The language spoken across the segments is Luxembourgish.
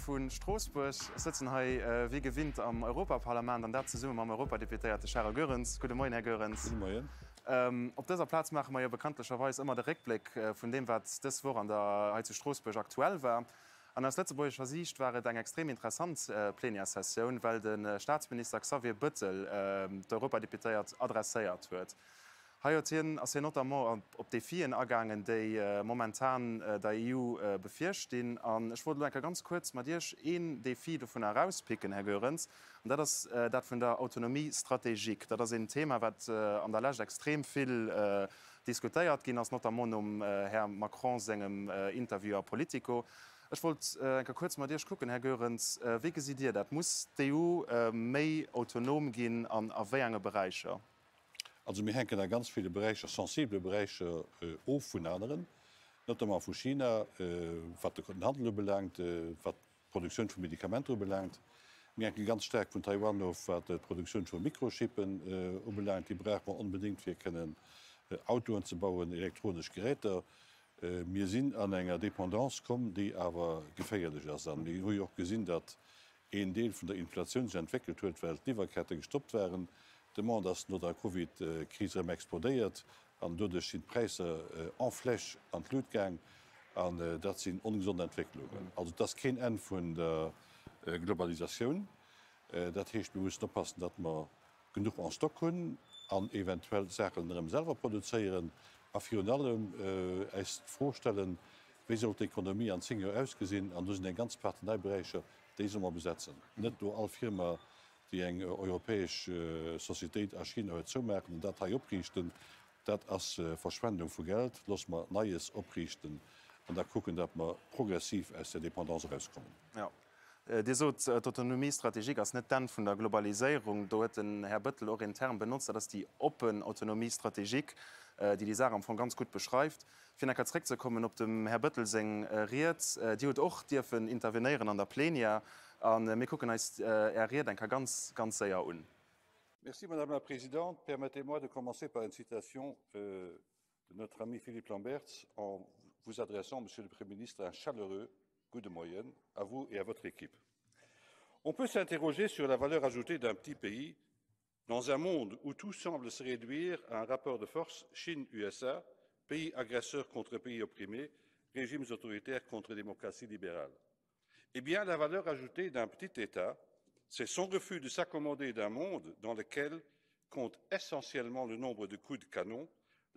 von Straßburg sitzen hier wie gewinnt am Europaparlament an der Summe am Europadeputierte Charles Goerens. Guten Morgen, Herr Goerens. Guten Morgen. Auf dieser Platz machen wir ja bekanntlicherweise immer den Rückblick von dem, was das Woche an der zu Straßburg aktuell war. An der Letzteburgischer Sicht war es eine extrem interessante Plenärsession, weil der Staatsminister Xavier Bettel der Europadeputiert adressiert wird. Hier ist notamment auf die vielen Ergangen, die momentan der EU befürchten. Und ich wollte ganz kurz mit dir ein Defi davon herauspicken, Herr Goerens. Und das ist das von der Autonomiestrategie. Das ist ein Thema, das an der Lage extrem viel diskutiert geht, als notamment Herrn Macron seinem Interview Politico. Ich wollte kurz mit dir gucken, Herr Goerens, wie sieht ihr das? Muss die EU mehr autonom gehen an welchen Bereichen? Also wir hängen da ganz viele Bereiche, sensible Bereiche auf von anderen, nicht einmal von China, was den Handel belangt, was die Produktion von Medikamenten belangt. Wir hängen ganz stark von Taiwan auf, was die Produktion von Mikrochippen belangt. Die brauchen wir unbedingt, wir können Autos zu bauen, elektronische Geräte. Wir sind an einer Dependance gekommen, die aber gefährlich ist. Wir haben auch gesehen, dass ein Teil von der Inflation sich entwickelt wird, weil die Lieferketten gestoppt werden. De man dass no der COVID-Krise explodeiert, an dodech sind Preise en Fläch an Lutgang an dat sind ungesunde Entwicklungen. Also das kein Ende von der Globalisation. Dat hecht bewusst oppassen, dat man genug an Stock hun an eventuell Sachen selber produzieren, a allem vorstellen, wie soll die Ökonomie an 10 Jahren ausgesehen, an den ganz Parteibereiche diese mal besetzen. Nicht nur alle Firmen, die eng europäische Societät a China zumerken, dat oprichten, dat as Verschwendung vu Geld, los man Neues oprichten und da gucken, dat man progressiv aus der Dependance rauskommen. Ja. Die Autonomiestrategie ist nicht dann von der Globalisierung, da hat Herr Bettel auch intern benutzt, dass die Open Autonomiestrategie, die Sache von ganz gut beschreibt. Für einen zurückzukommen, ob dem Herr Bettel redet, die hat auch dürfen intervenieren an der Pläne. Und wir gucken uns ganz sehr an. Merci Madame la Présidente. Permettez-moi de commencer par une citation de notre ami Philippe Lamberts en vous adressant, Monsieur le Premier ministre, un chaleureux coup de moyenne à vous et à votre équipe. On peut s'interroger sur la valeur ajoutée d'un petit pays dans un monde où tout semble se réduire à un rapport de force Chine-USA, pays agresseurs contre pays opprimés, régimes autoritaires contre démocratie libérale. Eh bien, la valeur ajoutée d'un petit État, c'est son refus de s'accommoder d'un monde dans lequel compte essentiellement le nombre de coups de canon,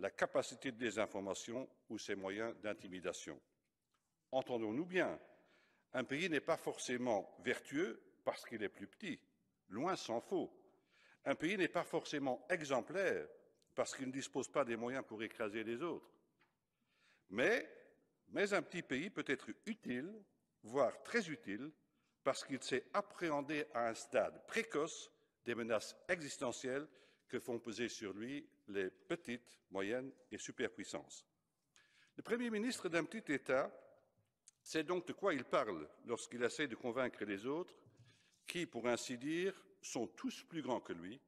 la capacité de désinformation ou ses moyens d'intimidation. Entendons-nous bien, un pays n'est pas forcément vertueux parce qu'il est plus petit, loin s'en faut. Un pays n'est pas forcément exemplaire parce qu'il ne dispose pas des moyens pour écraser les autres. Mais un petit pays peut être utile, voire très utile, parce qu'il sait appréhender à un stade précoce des menaces existentielles que font peser sur lui les petites, moyennes et superpuissances. Le Premier ministre d'un petit État sait donc de quoi il parle lorsqu'il essaie de convaincre les autres, qui, pour ainsi dire, sont tous plus grands que lui,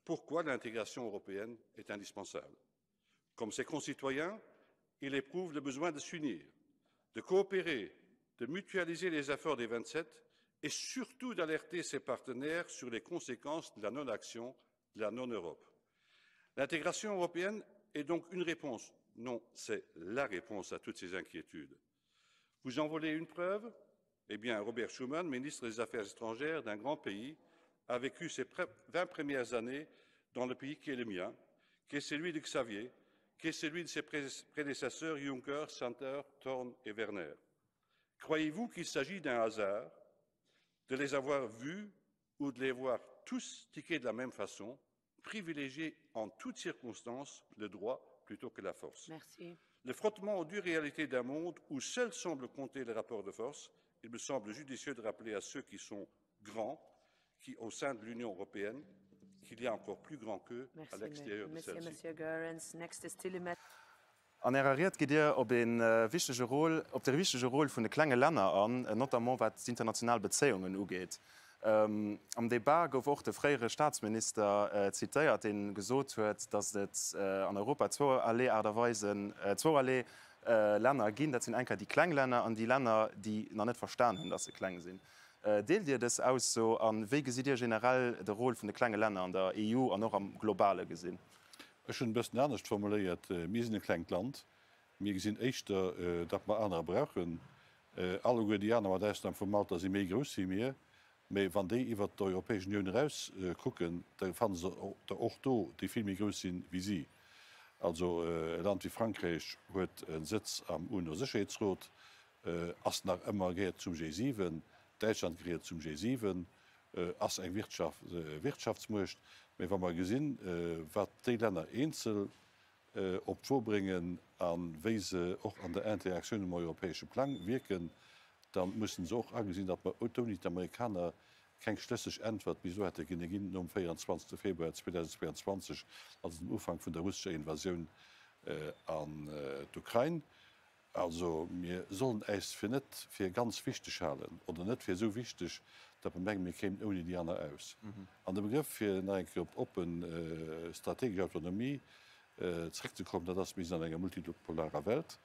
pourquoi l'intégration européenne est indispensable. Comme ses concitoyens, il éprouve le besoin de s'unir, de coopérer, de mutualiser les efforts des 27 et surtout d'alerter ses partenaires sur les conséquences de la non-action, de la non-Europe. L'intégration européenne est donc une réponse, non, c'est la réponse à toutes ces inquiétudes. Vous en voulez une preuve? Eh bien, Robert Schuman, ministre des Affaires étrangères d'un grand pays, a vécu ses 20 premières années dans le pays qui est le mien, qui est celui de Xavier, qui est celui de ses prédécesseurs Juncker, Santer, Thorn et Werner. Croyez-vous qu'il s'agit d'un hasard de les avoir vus ou de les voir tous tiquer de la même façon, privilégier en toutes circonstances le droit plutôt que la force? Merci. Le frottement aux dures réalités d'un monde où seul semble compter le rapport de force, il me semble judicieux de rappeler à ceux qui sont grands, qui au sein de l'Union européenne, qu'il y a encore plus grand qu'eux à l'extérieur de celle-ci. An Rede geht ihr op der wichtige Rolle von den kleinen Ländern an, notamment was internationale Beziehungen angeht. Am Debat gouf auch der freiere Staatsminister zitiert, den gesagt hat, dass es an Europa zwei Arterweisen Länder ginn, dat sind enker die Kleinländer an die Länder, die noch net verstanden hun, dat se kleng sinn. Deel Dir das aus so an wege si Dir generell de Rolle vun de klenge Länder an der EU an noch am globale gesinn? Ech hun bëssen ernstnecht formuliert miesinn kleng Land. Mir gesinn Eichter dat ma aner brauchen. Alle Gudianer wat dé vu Malta si méi gros si mir. méi van déi iwwer d' Europäeschen Union raus kucken, fan se der Orto die filmmi gros sinn wie sie. Also Land wie Frankreich huet en Sitz am UNO-Sicherheitsrat, ass nach ëmmer géet zum G7, Deutschland greiert zum G7, ass eng Wirtschaftsmocht, méi wann man gesinn, wat déi Länder einzel op vorbringen an Weise och an der Interaktion im europäesche Plan wirken, dann müssen sie auch angesehen, dass man autonomie die Amerikaner kein schlüssig Antwort wieso hätte ginn um 24. Februar 2022 als den Anfang von der russischen Invasion an die Ukraine. Also wir sollen es für nicht für ganz wichtig halten oder nicht für so wichtig, dass man merkt, wir kämen ohne die anderen aus. An dem Begriff für eine Open strategische Autonomie zurückzukommen, dass wir in einer multipolarer Welt,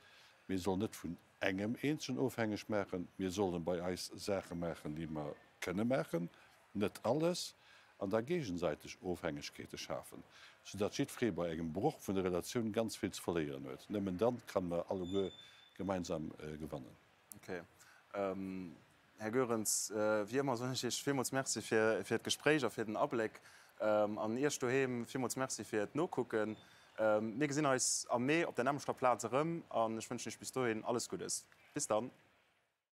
wir sollen nicht von engem Einzelnen aufhängig machen, wir sollen bei uns Sachen machen, die wir können machen, nicht alles, an der gegenseitig Aufhängigkeiten schaffen. Sodass jeder bei einem Bruch von der Relation ganz viel zu verlieren wird. Nämlich dann kann man alle gemeinsam gewinnen. Okay. Herr Görens, wie immer so ich vielmals merci für das Gespräch, für den Abblick. An ihr daheim vielmals merci für das Nachgucken. Wir sehen uns am Mai auf der Namensstadtplatz rum und ich wünsche euch bis dahin alles Gute. Bis dann.